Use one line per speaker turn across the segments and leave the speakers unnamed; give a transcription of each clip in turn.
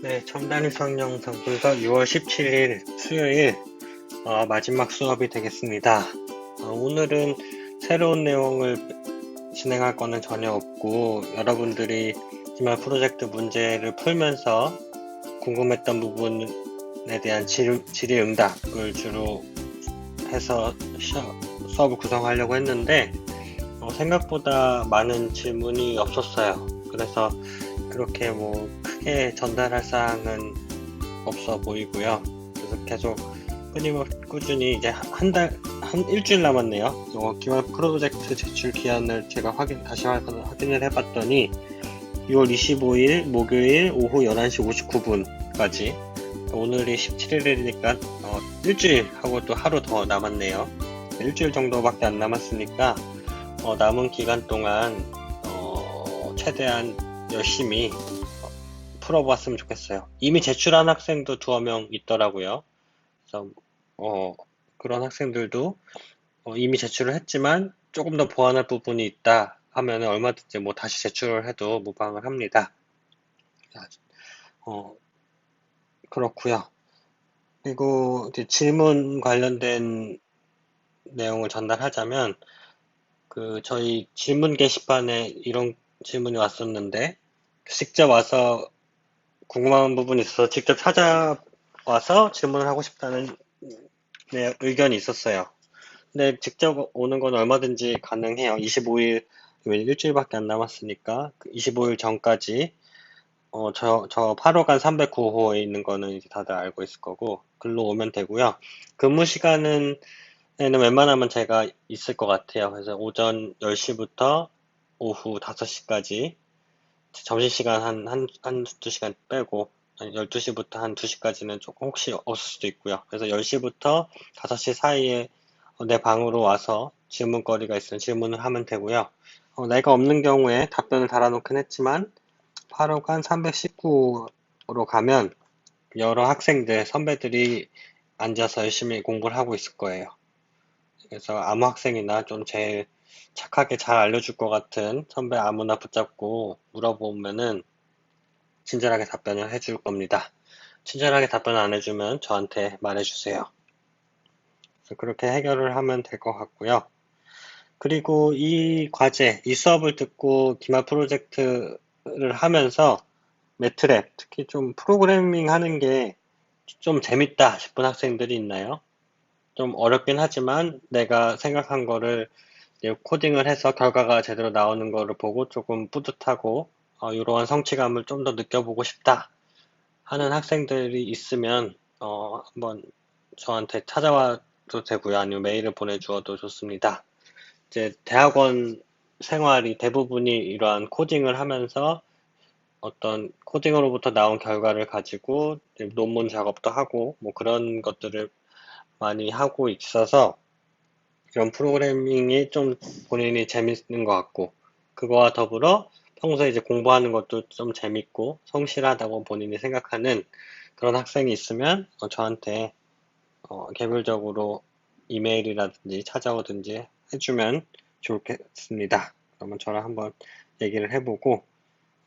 네, 첨단 수학 영상 분석 6월 17일 수요일 마지막 수업이 되겠습니다. 오늘은 새로운 내용을 진행할 거는 전혀 없고 여러분들이 기말 프로젝트 문제를 풀면서 궁금했던 부분에 대한 질의응답을 주로 해서 수업을 구성하려고 했는데 생각보다 많은 질문이 없었어요. 그래서 그렇게 뭐 크게 전달할 사항은 없어 보이고요. 그래서 계속 꾸준히 이제 일주일 남았네요. 기말 프로젝트 제출 기한을 제가 다시 확인을 해봤더니 6월 25일 목요일 오후 11시 59분까지 오늘이 17일이니까 일주일하고 또 하루 더 남았네요. 일주일 정도밖에 안 남았으니까 남은 기간 동안 최대한 열심히 풀어보았으면 좋겠어요. 이미 제출한 학생도 두어 명 있더라고요. 그래서 그런 학생들도 이미 제출을 했지만 조금 더 보완할 부분이 있다 하면 얼마든지 뭐 다시 제출을 해도 무방을 합니다. 어, 그렇고요. 그리고 이제 질문 관련된 내용을 전달하자면 저희 질문 게시판에 이런 질문이 왔었는데 직접 와서 궁금한 부분이 있어서 직접 찾아와서 질문을 하고 싶다는 의견이 있었어요. 근데 직접 오는 건 얼마든지 가능해요. 25일, 일주일밖에 안 남았으니까 25일 전까지 저 8호간 309호에 있는 거는 이제 다들 알고 있을 거고 글로 오면 되고요. 근무 시간은 웬만하면 제가 있을 것 같아요. 그래서 오전 10시부터 오후 5시까지 점심시간 한두 시간 빼고 12시부터 한 2시까지는 조금 혹시 없을 수도 있고요. 그래서 10시부터 5시 사이에 내 방으로 와서 질문거리가 있으면 질문을 하면 되고요. 내가 없는 경우에 답변을 달아놓긴 했지만 8호간 319호로 가면 여러 학생들, 선배들이 앉아서 열심히 공부를 하고 있을 거예요. 그래서 아무 학생이나 좀 제일 착하게 잘 알려줄 것 같은 선배 아무나 붙잡고 물어보면은 친절하게 답변을 해줄 겁니다. 친절하게 답변 안 해주면 저한테 말해주세요. 그래서 그렇게 해결을 하면 될 것 같고요. 그리고 이 수업을 듣고 기말 프로젝트를 하면서 매트랩, 특히 좀 프로그래밍 하는 게 좀 재밌다 싶은 학생들이 있나요? 좀 어렵긴 하지만 내가 생각한 거를 코딩을 해서 결과가 제대로 나오는 거를 보고 조금 뿌듯하고 이러한 성취감을 좀 더 느껴보고 싶다 하는 학생들이 있으면 한번 저한테 찾아와도 되고요. 아니면 메일을 보내주어도 좋습니다. 이제 대학원 생활이 대부분이 이러한 코딩을 하면서 어떤 코딩으로부터 나온 결과를 가지고 논문 작업도 하고 뭐 그런 것들을 많이 하고 있어서 이런 프로그래밍이 좀 본인이 재밌는 것 같고 그거와 더불어 평소에 이제 공부하는 것도 좀 재밌고 성실하다고 본인이 생각하는 그런 학생이 있으면 저한테 개별적으로 이메일이라든지 찾아오든지 해주면 좋겠습니다. 그러면 저랑 한번 얘기를 해보고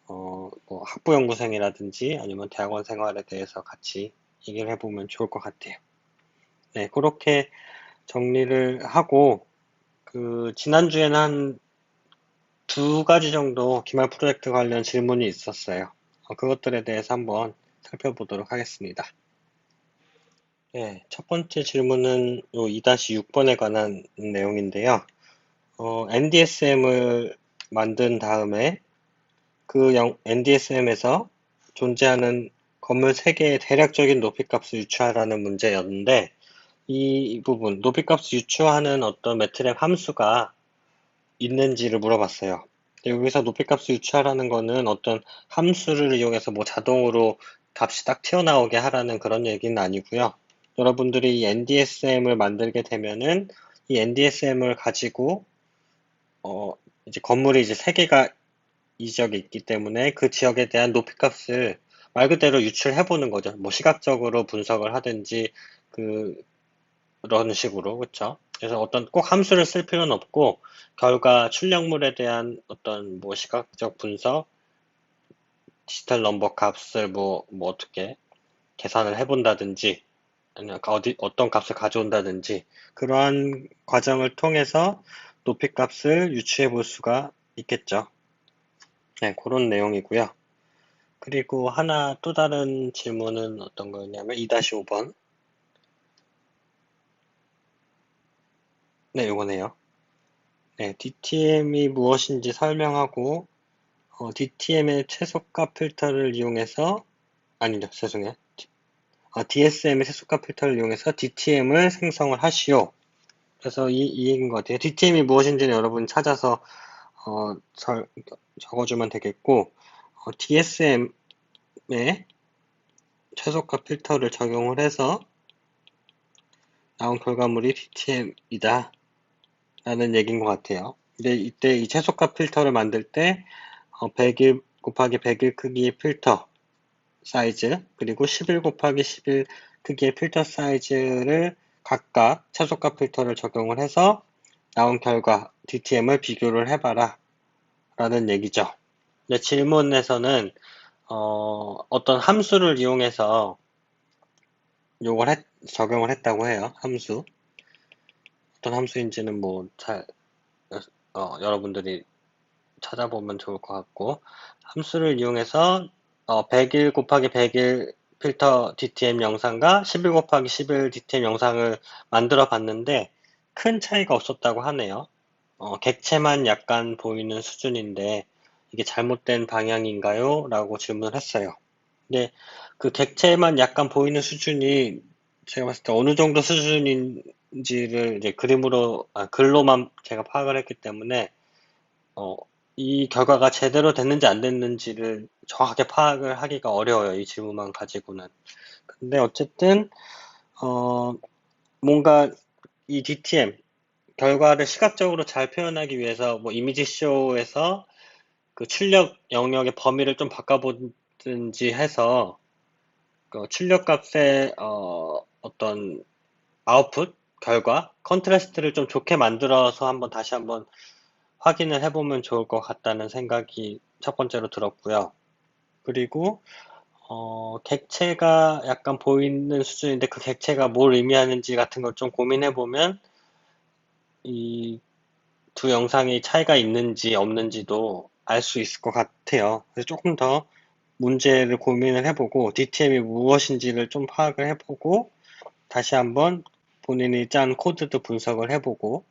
뭐 학부연구생이라든지 아니면 대학원 생활에 대해서 같이 얘기를 해보면 좋을 것 같아요. 네, 그렇게 정리를 하고 지난주에는 한 두 가지 정도 기말 프로젝트 관련 질문이 있었어요. 그것들에 대해서 한번 살펴보도록 하겠습니다. 네, 첫 번째 질문은 요 2-6번에 관한 내용인데요. NDSM을 만든 다음에 NDSM에서 존재하는 건물 3개의 대략적인 높이값을 유추하라는 문제였는데, 이 부분, 높이값을 유추하는 어떤 매트랩 함수가 있는지를 물어봤어요. 여기서 높이값을 유추하라는 거는 어떤 함수를 이용해서 뭐 자동으로 값이 딱 튀어나오게 하라는 그런 얘기는 아니고요. 여러분들이 이 NDSM을 만들게 되면은 이 NDSM을 가지고 이제 건물이 이제 3개가 이 지역에 있기 때문에 그 지역에 대한 높이값을 말 그대로 유출해 보는 거죠. 뭐 시각적으로 분석을 하든지 그런 식으로, 그쵸? 그래서 어떤 꼭 함수를 쓸 필요는 없고 결과 출력물에 대한 어떤 뭐 시각적 분석 디지털 넘버 값을 뭐 어떻게 계산을 해본다든지, 아니면 어떤 값을 가져온다든지, 그러한 과정을 통해서 높이 값을 유추해 볼 수가 있겠죠. 네, 그런 내용이고요. 그리고 하나 또 다른 질문은 어떤 거였냐면 2-5번. 네, 요거네요. 네, DTM이 무엇인지 설명하고, DTM의 최소값 필터를 이용해서, 아니죠, 죄송해요. DSM의 최소값 필터를 이용해서 DTM을 생성을 하시오. 그래서 이 얘기인 것 같아요. DTM이 무엇인지는 여러분 찾아서 적어주면 되겠고, DSM의 최소값 필터를 적용을 해서 나온 결과물이 DTM이다 라는 얘기인 것 같아요. 근데 이때 이 최소값 필터를 만들 때 100일 곱하기 100일 크기의 필터 사이즈, 그리고 11 곱하기 11 크기의 필터 사이즈를 각각 최소값 필터를 적용을 해서 나온 결과 DTM을 비교를 해봐라 라는 얘기죠. 근데 질문에서는 어떤 함수를 이용해서 적용을 했다고 해요. 함수. 어떤 함수인지는 여러분들이 찾아보면 좋을 것 같고, 함수를 이용해서 100일 곱하기 100일 필터 DTM 영상과 11 곱하기 11 DTM 영상을 만들어 봤는데 큰 차이가 없었다고 하네요. 객체만 약간 보이는 수준인데 이게 잘못된 방향인가요? 라고 질문을 했어요. 근데 그 객체만 약간 보이는 수준이 제가 봤을 때 어느 정도 수준인지를 이제 글로만 제가 파악을 했기 때문에 어, 이 결과가 제대로 됐는지 안 됐는지를 정확하게 파악을 하기가 어려워요. 이 질문만 가지고는. 근데 어쨌든, 어, 뭔가 이 DTM, 결과를 시각적으로 잘 표현하기 위해서 뭐 이미지 쇼에서 그 출력 영역의 범위를 좀 바꿔보든지 해서 그 출력 값의 어떤 아웃풋, 결과, 컨트라스트를 좀 좋게 만들어서 다시 한번 확인을 해보면 좋을 것 같다는 생각이 첫 번째로 들었고요. 그리고 객체가 약간 보이는 수준인데 그 객체가 뭘 의미하는지 같은 걸 좀 고민해보면 이 두 영상의 차이가 있는지 없는지도 알 수 있을 것 같아요. 그래서 조금 더 문제를 고민을 해보고 DTM이 무엇인지를 좀 파악을 해보고 다시 한번 본인이 짠 코드도 분석을 해보고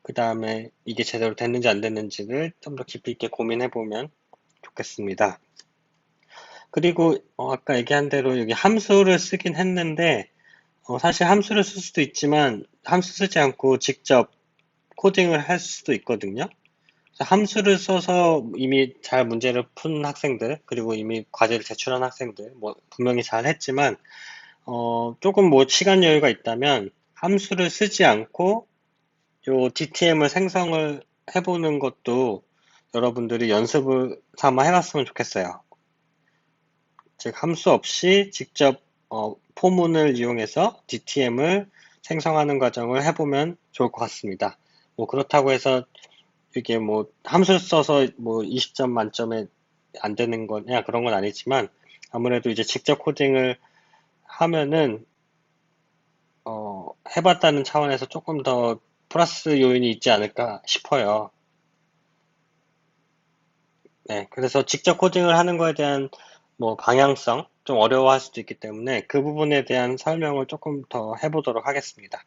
그 다음에 이게 제대로 됐는지 안 됐는지를 좀 더 깊이 있게 고민해보면 좋겠습니다. 그리고 아까 얘기한 대로 여기 함수를 쓰긴 했는데 사실 함수를 쓸 수도 있지만 함수 쓰지 않고 직접 코딩을 할 수도 있거든요. 그래서 함수를 써서 이미 잘 문제를 푼 학생들, 그리고 이미 과제를 제출한 학생들, 뭐 분명히 잘 했지만 조금 뭐 시간 여유가 있다면 함수를 쓰지 않고 요 DTM을 생성을 해보는 것도 여러분들이 연습을 삼아 해봤으면 좋겠어요. 즉 함수 없이 직접 포문을 이용해서 DTM을 생성하는 과정을 해보면 좋을 것 같습니다. 뭐 그렇다고 해서 이게 뭐 함수 써서 뭐 20점 만점에 안 되는 거냐 그런 건 아니지만 아무래도 이제 직접 코딩을 하면은 해봤다는 차원에서 조금 더 플러스 요인이 있지 않을까 싶어요. 네, 그래서 직접 코딩을 하는 거에 대한 뭐 방향성 좀 어려워할 수도 있기 때문에 그 부분에 대한 설명을 조금 더 해보도록 하겠습니다.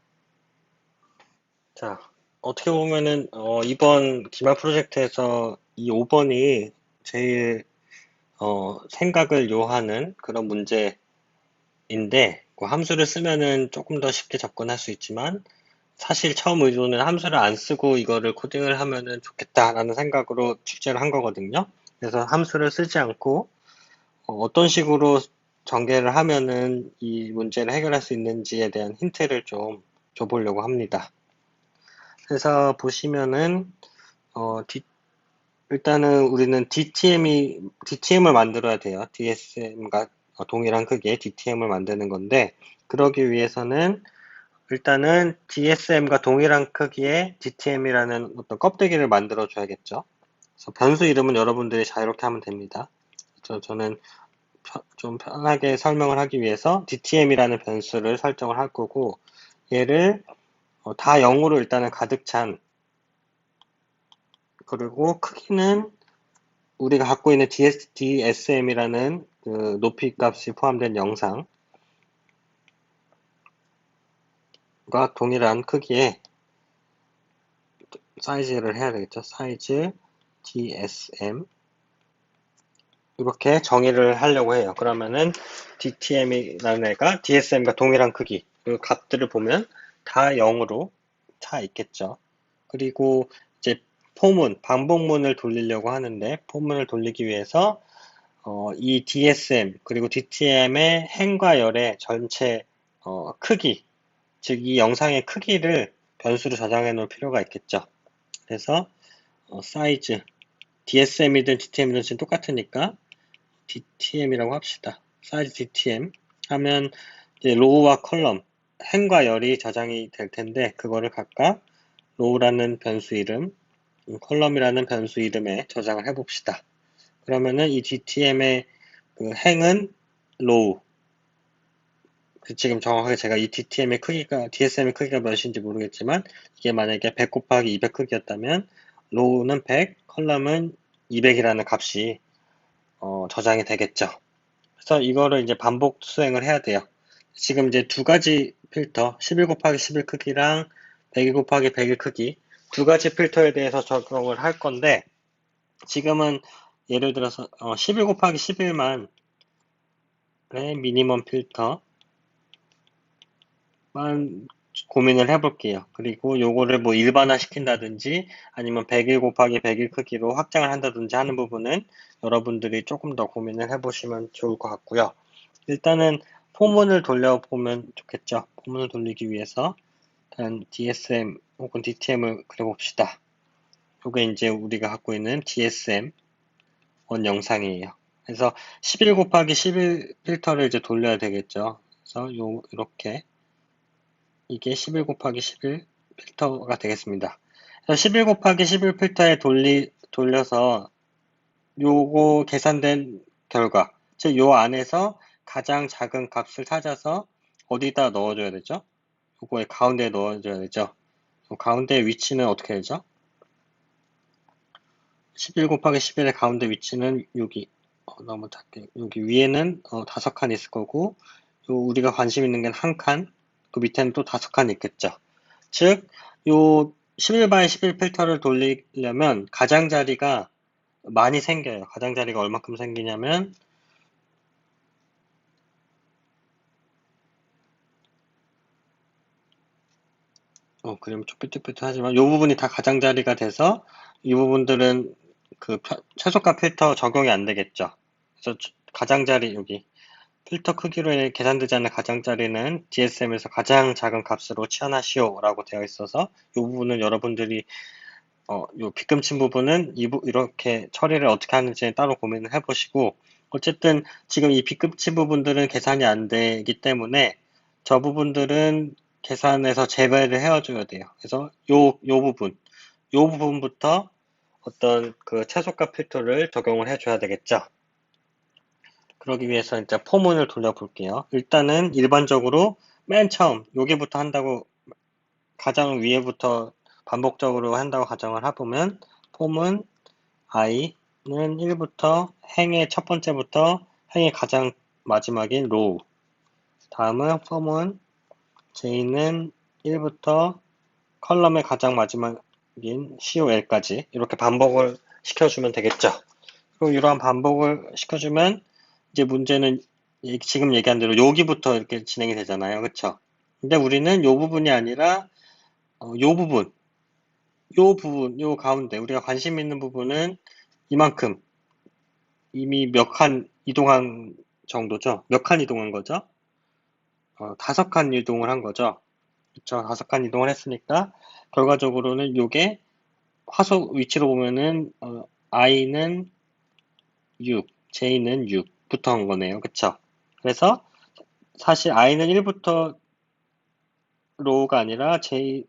자, 어떻게 보면은 이번 기말 프로젝트에서 이 5번이 제일 생각을 요하는 그런 문제인데 그 함수를 쓰면은 조금 더 쉽게 접근할 수 있지만 사실 처음 의도는 함수를 안 쓰고 이거를 코딩을 하면은 좋겠다라는 생각으로 출제를 한 거거든요. 그래서 함수를 쓰지 않고 어떤 식으로 전개를 하면은 이 문제를 해결할 수 있는지에 대한 힌트를 좀 줘보려고 합니다. 그래서 보시면은 일단은 우리는 DTM을 만들어야 돼요. DSM과 동일한 크기의 DTM을 만드는 건데 그러기 위해서는 일단은 DSM과 동일한 크기의 DTM이라는 어떤 껍데기를 만들어 줘야겠죠. 그래서 변수 이름은 여러분들이 자유롭게 하면 됩니다. 저는 좀 편하게 설명을 하기 위해서 DTM이라는 변수를 설정을 할 거고, 얘를 다 0으로 일단은 가득 찬, 그리고 크기는 우리가 갖고 있는 DSM이라는 그 높이 값이 포함된 영상과 동일한 크기의 사이즈를 해야 되겠죠. 사이즈 DSM 이렇게 정의를 하려고 해요. 그러면은 DTM이라는 애가 DSM과 동일한 크기 그 값들을 보면 다 0으로 차 있겠죠. 그리고 이제 포문, 반복문을 돌리려고 하는데 포문을 돌리기 위해서 이 DSM 그리고 DTM의 행과 열의 전체 크기, 즉 이 영상의 크기를 변수로 저장해 놓을 필요가 있겠죠. 그래서 사이즈, DSM이든 DTM이든 지금 똑같으니까 DTM이라고 합시다. 사이즈 DTM 하면 이제 로우와 컬럼, 행과 열이 저장이 될 텐데 그거를 각각 로우라는 변수 이름, 컬럼이라는 변수 이름에 저장을 해봅시다. 그러면은 이 DTM의 그 행은 로우. 지금 정확하게 제가 이 DTM의 크기가, DSM의 크기가 몇인지 모르겠지만 이게 만약에 100 곱하기 200 크기였다면 로우는 100, 컬럼은 200이라는 값이 저장이 되겠죠. 그래서 이거를 이제 반복 수행을 해야 돼요. 지금 이제 두 가지 필터, 11 곱하기 11 크기랑 102 곱하기 101 크기 두 가지 필터에 대해서 적용을 할 건데 지금은 예를 들어서 11 곱하기 11만의 미니멈 필터만 고민을 해볼게요. 그리고 요거를 뭐 일반화 시킨다든지 아니면 101 곱하기 101 크기로 확장을 한다든지 하는 부분은 여러분들이 조금 더 고민을 해보시면 좋을 것 같고요. 일단은 포문을 돌려보면 좋겠죠. 포문을 돌리기 위해서 일단 DSM 혹은 DTM을 그려봅시다. 요게 이제 우리가 갖고 있는 DSM 원 영상이에요. 그래서 11 곱하기 11 필터를 이제 돌려야 되겠죠. 그래서 이렇게 이게 11 곱하기 11 필터가 되겠습니다. 그래서 11 곱하기 11 필터에 돌려서 요거 계산된 결과, 즉 요 안에서 가장 작은 값을 찾아서 어디다 넣어줘야 되죠? 요거의 가운데에 넣어줘야 되죠. 가운데 위치는 어떻게 되죠? 11 곱하기 11의 가운데 위치는 여기 너무 작게 여기 위에는 5칸 있을 거고 요 우리가 관심 있는 게 한 칸, 그 밑에는 또 5칸 있겠죠. 즉, 요 11 by 11 필터를 돌리려면 가장자리가 많이 생겨요. 가장자리가 얼마큼 생기냐면 그림 좀 삐뚤삐뚤하지만 요 부분이 다 가장자리가 돼서 이 부분들은 그 최소값 필터 적용이 안 되겠죠. 그래서 가장자리 여기 필터 크기로 인해 계산되지 않는 가장자리는 DSM에서 가장 작은 값으로 치환하시오 라고 되어 있어서 이 부분은 여러분들이 요 빗금친 부분은 이렇게 처리를 어떻게 하는지 따로 고민을 해보시고 어쨌든 지금 이 빗금친 부분들은 계산이 안 되기 때문에 저 부분들은 계산해서 제외를 해줘야 돼요. 그래서 요 부분부터 어떤 그 최소값 필터를 적용을 해줘야 되겠죠. 그러기 위해서 이제 포문을 돌려볼게요. 일단은 일반적으로 맨 처음 여기부터 한다고 가장 위에부터 반복적으로 한다고 가정을 해보면 폼은 i는 1부터 행의 첫 번째부터 행의 가장 마지막인 로우 다음은 폼은 j는 1부터 컬럼의 가장 마지막인 col까지 이렇게 반복을 시켜주면 되겠죠. 그리고 이러한 반복을 시켜주면 이제 문제는 지금 얘기한 대로 여기부터 이렇게 진행이 되잖아요. 그쵸? 근데 우리는 요 부분이 아니라 요 가운데 우리가 관심 있는 부분은 이만큼 이미 몇 칸 이동한 정도죠. 몇 칸 이동한 거죠? 5칸 이동을 한 거죠. 그쵸? 5칸 이동을 했으니까 결과적으로는 요게 화소 위치로 보면은 i는 6, j는 6부터 한 거네요. 그쵸? 그래서 사실 i는 1부터 로우가 아니라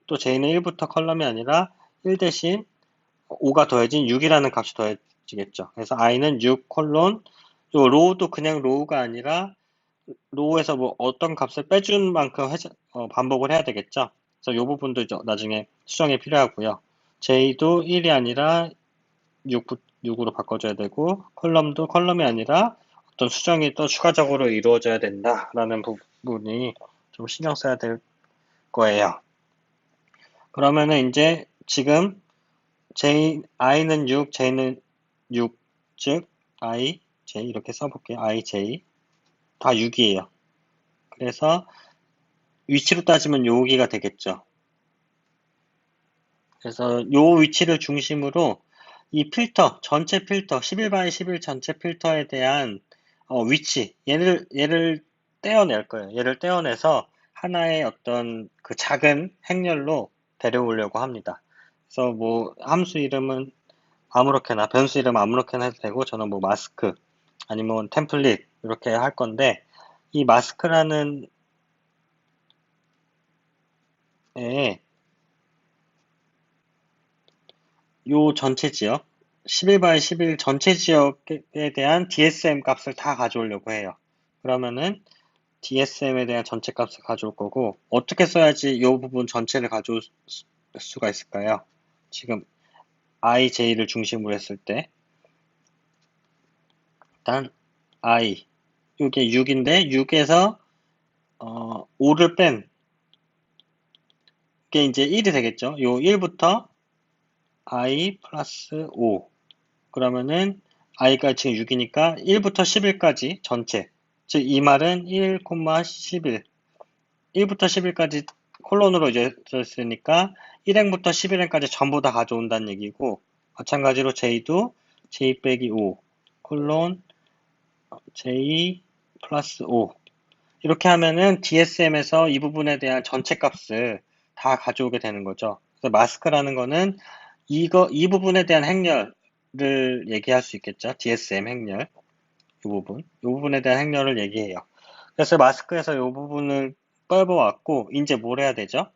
또 j는 1부터 컬럼이 아니라 1 대신 5가 더해진 6이라는 값이 더해지겠죠. 그래서 i는 6 콜론 요 로우도 그냥 로우가 아니라 로우에서 뭐 어떤 값을 빼준 만큼 반복을 해야 되겠죠. 그래서 요 부분도 이제 나중에 수정이 필요하고요. J도 1이 아니라 6으로 바꿔줘야 되고, 컬럼도 컬럼이 아니라 어떤 수정이 또 추가적으로 이루어져야 된다라는 부분이 좀 신경 써야 될 거예요. 그러면은 이제 지금 i는 6, j는 6, 즉 I, j 이렇게 써볼게요. I, j 다 6이에요. 그래서 위치로 따지면 여기가 되겠죠. 그래서 요 위치를 중심으로 이 필터, 전체 필터, 11 x 11 전체 필터에 대한 위치, 얘를 떼어낼 거예요. 얘를 떼어내서 하나의 어떤 그 작은 행렬로 데려오려고 합니다. 그래서 뭐 함수 이름은 아무렇게나, 변수 이름 아무렇게나 해도 되고, 저는 뭐 마스크, 아니면 템플릿 이렇게 할 건데, 이 마스크라는 애 요 전체 지역, 11 by 11 전체 지역에 대한 DSM 값을 다 가져오려고 해요. 그러면은 DSM에 대한 전체 값을 가져올 거고, 어떻게 써야지 이 부분 전체를 가져올 수가 있을까요? 지금 IJ를 중심으로 했을 때, 일단 I, 이게 6인데, 6에서 5를 뺀, 게 이제 1이 되겠죠? 요 1부터 I 플러스 5. 그러면은 i가 지금 6이니까 1부터 11까지 전체. 즉, 이 말은 1, 11. 1부터 11까지 콜론으로 이제 썼으니까 1행부터 11행까지 전부 다 가져온다는 얘기고, 마찬가지로 j도 j 빼기 5, 콜론 j 플러스 5. 이렇게 하면은 DSM에서 이 부분에 대한 전체 값을 다 가져오게 되는 거죠. 그래서 마스크라는 거는 이 부분에 대한 행렬을 얘기할 수 있겠죠. DSM 행렬. 이 부분에 대한 행렬을 얘기해요. 그래서 마스크에서 이 부분을 떫어왔고, 이제 뭘 해야 되죠?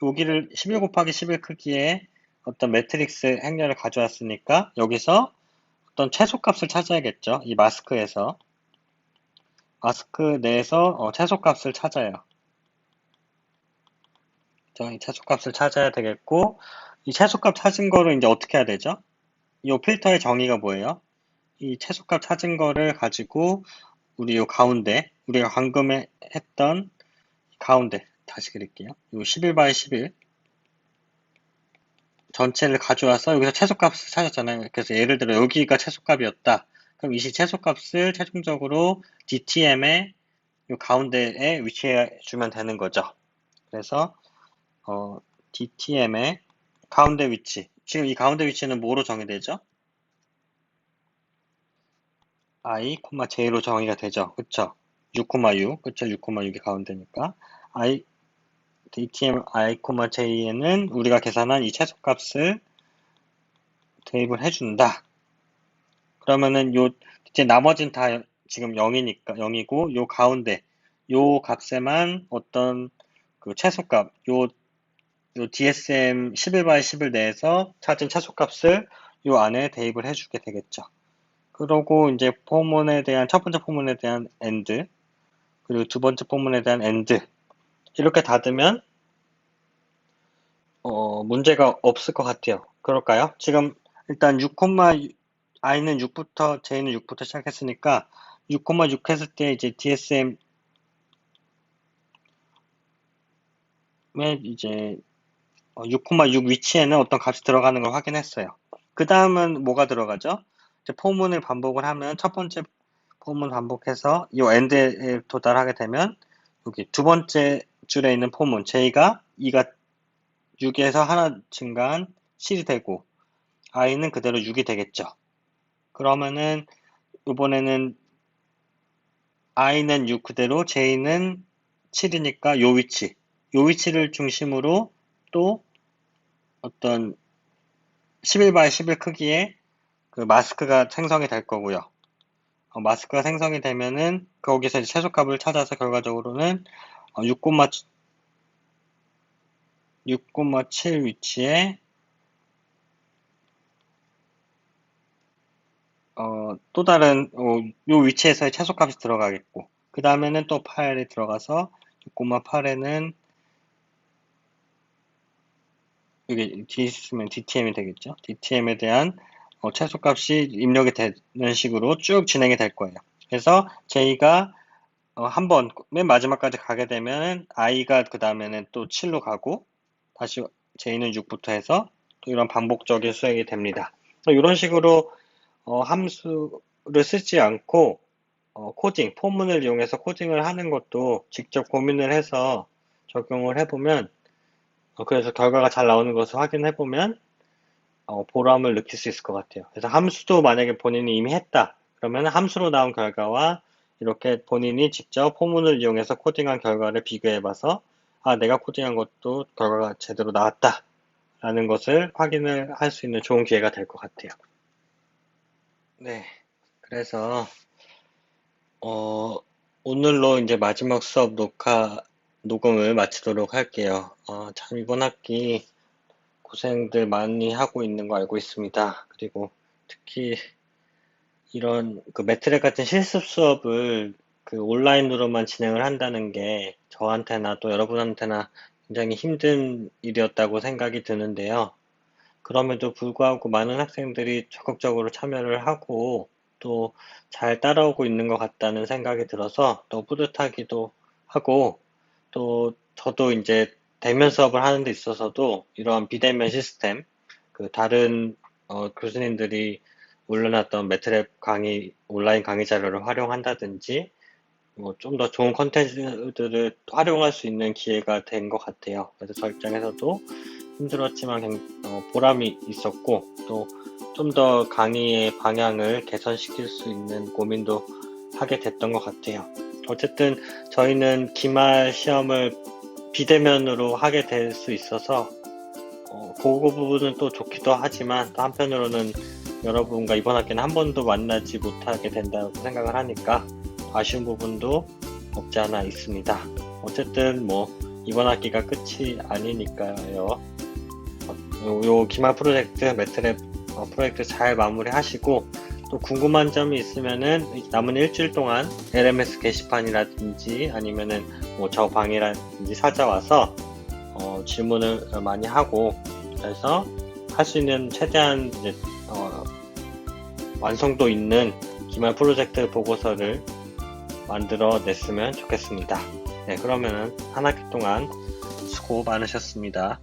여기를 11 곱하기 11 크기의 어떤 매트릭스 행렬을 가져왔으니까, 여기서 어떤 최소값을 찾아야겠죠. 이 마스크에서. 마스크 내에서 최소값을 찾아요. 이 최소값을 찾아야 되겠고, 이 최소값 찾은 거를 이제 어떻게 해야 되죠? 이 필터의 정의가 뭐예요? 이 최소값 찾은 거를 가지고 우리 요 가운데, 우리가 방금 했던 가운데, 다시 그릴게요. 요 11 by 11 전체를 가져와서 여기서 최소값을 찾았잖아요. 그래서 예를 들어 여기가 최소값이었다. 그럼 이 최소값을 최종적으로 DTM의 요 가운데에 위치해 주면 되는 거죠. 그래서 DTM의 가운데 위치. 지금 이 가운데 위치는 뭐로 정의되죠? I, J로 정의가 되죠. 그쵸? 6,6, 그쵸? 6,6이 가운데니까. DTM I, J에는 우리가 계산한 이 최소값을 대입을 해준다. 그러면은 이제 나머지는 다 지금 0이니까, 0이고, 요 가운데, 요 값에만 어떤 그 최소값, 요 DSM 11 by 11 내에서 찾은 최소값을 요 안에 대입을 해주게 되겠죠. 그러고 이제 첫 번째 포문에 대한 AND, 그리고 두 번째 포문에 대한 AND, 이렇게 닫으면, 문제가 없을 것 같아요. 그럴까요? 지금 일단 i는 6부터, j는 6부터 시작했으니까, 6,6 했을 때 이제 DSM에 이제 6,6 위치에는 어떤 값이 들어가는 걸 확인했어요. 그 다음은 뭐가 들어가죠? 이제 포문을 반복을 하면 첫 번째 포문 반복해서 이 엔드에 도달하게 되면 여기 두 번째 줄에 있는 포문 j가 6에서 하나 증가한 7이 되고 i는 그대로 6이 되겠죠. 그러면은 이번에는 i는 6 그대로 j는 7이니까 요 위치를 중심으로 또 어떤 11 by 11 크기의 그 마스크가 생성이 될 거고요. 마스크가 생성이 되면은 거기서 이제 최소값을 찾아서 결과적으로는 6,7 위치에 또 다른, 요 위치에서의 최소값이 들어가겠고, 그 다음에는 또 파일이 들어가서, 꼬마 파일에는, 이게 뒤에 있으면 DTM이 되겠죠? DTM에 대한 최소값이 입력이 되는 식으로 쭉 진행이 될 거예요. 그래서 J가 한번 맨 마지막까지 가게 되면 I가 그 다음에는 또 7로 가고, 다시 J는 6부터 해서 또 이런 반복적인 수행이 됩니다. 이런 식으로 함수를 쓰지 않고 코딩, 포문을 이용해서 코딩을 하는 것도 직접 고민을 해서 적용을 해보면 그래서 결과가 잘 나오는 것을 확인해보면 보람을 느낄 수 있을 것 같아요. 그래서 함수도 만약에 본인이 이미 했다. 그러면 함수로 나온 결과와 이렇게 본인이 직접 포문을 이용해서 코딩한 결과를 비교해봐서 아, 내가 코딩한 것도 결과가 제대로 나왔다. 라는 것을 확인을 할 수 있는 좋은 기회가 될 것 같아요. 네. 그래서 오늘로 이제 마지막 수업 녹음을 마치도록 할게요. 참 이번 학기 고생들 많이 하고 있는 거 알고 있습니다. 그리고 특히 이런 그 매트랩 같은 실습 수업을 그 온라인으로만 진행을 한다는 게 저한테나 또 여러분한테나 굉장히 힘든 일이었다고 생각이 드는데요. 그럼에도 불구하고 많은 학생들이 적극적으로 참여를 하고 또 잘 따라오고 있는 것 같다는 생각이 들어서 또 뿌듯하기도 하고 또 저도 이제 대면 수업을 하는 데 있어서도 이러한 비대면 시스템, 그 다른 교수님들이 올려놨던 매트랩 강의, 온라인 강의 자료를 활용한다든지 뭐 좀 더 좋은 컨텐츠들을 활용할 수 있는 기회가 된 것 같아요. 그래서 저 입장에서도 힘들었지만 보람이 있었고 또 좀 더 강의의 방향을 개선시킬 수 있는 고민도 하게 됐던 것 같아요. 어쨌든 저희는 기말 시험을 비대면으로 하게 될 수 있어서 그 부분은 또 좋기도 하지만 또 한편으로는 여러분과 이번 학기는 한 번도 만나지 못하게 된다고 생각을 하니까 아쉬운 부분도 없지 않아 있습니다. 어쨌든 뭐 이번 학기가 끝이 아니니까요. 요 기말 프로젝트, 매트랩 프로젝트 잘 마무리하시고 또 궁금한 점이 있으면은 남은 일주일 동안 LMS 게시판이라든지 아니면은 뭐 저 방이라든지 찾아와서 질문을 많이 하고 그래서 할 수 있는 최대한 이제 완성도 있는 기말 프로젝트 보고서를 만들어 냈으면 좋겠습니다. 네, 그러면은 한 학기 동안 수고 많으셨습니다.